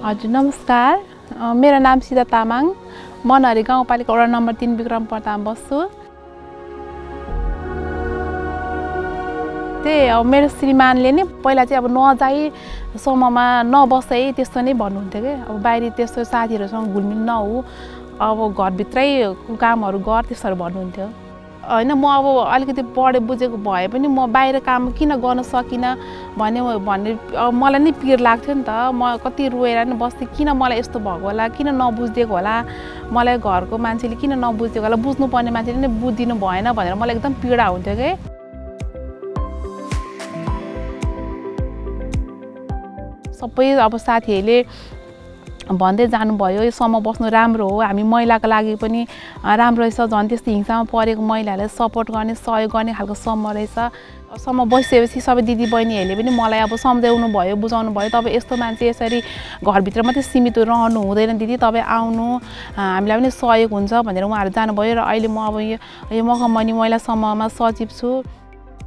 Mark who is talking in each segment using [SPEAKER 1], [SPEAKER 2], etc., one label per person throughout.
[SPEAKER 1] हजुर नमस्कार मेरो नाम सीता तामाङ मनहरी गाउँपालिका वडा नम्बर 3 विक्रम प्रतापमा बस्छु मेरो श्रीमानले नि पहिला चाहिँ अब नजाई समूहमा नबसै त्यस्तो नै भन्नुहुन्थ्यो के अब बाहिरी त्यस्तो साथीहरुसँग घुलमिल नहु अब घरभित्रै कामहरु गर त्यसरी भन्नुहुन्थ्यो हैन म अब अलिकति पढे बुझेको भए पनि म बाहिर काम किन गर्न सकिन भन्ने मलाई नै पीर लाग्थ्यो नि त म कति रोएर नि बस्थे किन मलाई यस्तो भएको होला किन नबुझ्दिएको होला मलाई घरको मान्छेले किन नबुझ्दिएको होला बुझ्नु पर्ने मान्छेले नि बुझ्दिनु भएन भनेर मलाई एकदम पीडा हुन्थ्यो के सबै अब साथीहरुले भन्दै जानु भयो यो समूह बस्नु राम्रो हो हामी महिलाको लागि पनि राम्रो रहेछ झन् त्यस्तो हिंसामा परेको महिलाहरुलाई सपोर्ट गर्ने सहयोग गर्ने खालको समूह रहेछ समूह बसेपछि सबै दिदी बहिनीहरुले पनि मलाई अब सम्झाउनु भयो बुझाउनु भयो तब यस्तो मान्छे यसरी घर भित्र मात्रै सीमित रहनु हुँदैन दिदी तपाई आउनु हामीलाई पनि सहयोग हुन्छ भनेर उहाँहरु जानु भयो र अहिले म अब यो मकमनी महिला समूहमा सचिव छु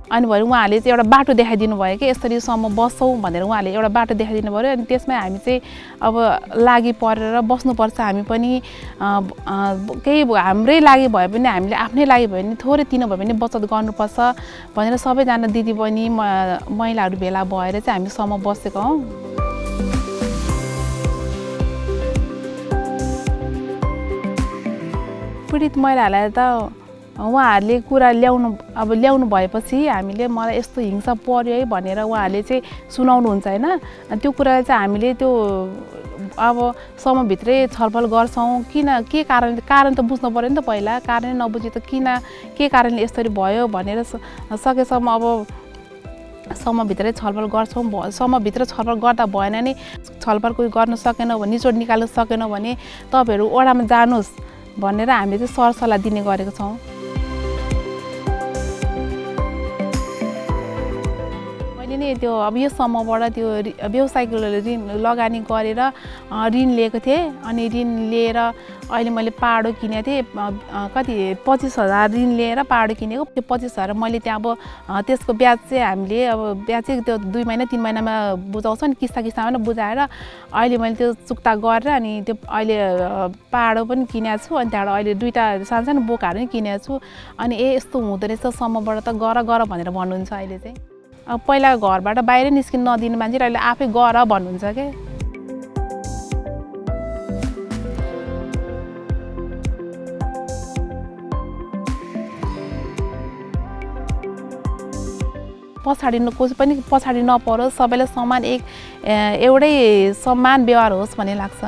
[SPEAKER 1] अनि भएर उहाँले चाहिँ एउटा बाटो देखाइदिनु भयो के यसरी समूह बस्छौ भनेर उहाँले एउटा बाटो देखाइदिनु भयो अनि त्यसमै हामी चाहिँ अब लागि परेर बस्नु पर्छ हामी पनि केही हाम्रै लागि भए पनि हामीले आफ्नै लागि भए पनि थोरै तिनो भए पनि बचत गर्नुपर्छ भनेर सबैजना दिदी बहिनी महिलाहरु भेला भएर चाहिँ हामी समूह बसेको हौ पीडित महिलाहरुलाई त उहाँहरुले कुरा ल्याउनु भएपछि हामीले मलाई यस्तो हिंसा पर्यो है भनेर उहाँहरुले चाहिँ सुनाउनु हुन्छ हैन त्यो कुरालाई चाहिँ हामीले त्यो अब समूह भित्रै छलफल गर्छौं किन के कारण त बुझ्नु पर्यो नि त पहिला कारण नबुझे त किन के कारणले यसरी भयो भनेर सकेसम्म अब समूह भित्रै छलफल गर्छौं समूह भित्र छलफल गर्दा भएन नि छलफल कोही गर्न सकेन भने निचोड निकाल्न सकेन भने तपाईहरु ओडामा जानुस् भनेर हामीले चाहिँ सरसल्लाह दिने गरेको छौं नि त्यो अब यो समूहबाट त्यो व्यवसायिक ऋण लगानी गरेर ऋण लिएको थिए अनि ऋण लिएर अहिले मैले पाडो किनेको थिए कति 25000 ऋण लिएर पाडो किनेको त्यो 25000 मैले त्यहाँ अब त्यसको ब्याज चाहिँ हामीले अब ब्याज चाहिँ त्यो 2 महिना 3 महिनामा बुझाउँछ नि किस्तामा नै बुझाएर अहिले मैले त्यो चुक्ता गरेर अनि त्यो अहिले पाडो पनि किनेको छु अनि त्यहाँबाट अहिले दुईटा सानसानो बोकाहरु पनि किनेको छु अनि यस्तो हुँदो रहेछ समूहबाट त गर भनेर भन्नुहुन्छ अहिले चाहिँ अब पहिला घरबाट बाहिर निस्किन नदिने मान्छे अहिले आफै गर भन्नुहुन्छ के पछाडी नपरोस् सबैलाई समान एउटै समान व्यवहार होस् भन्ने लाग्छ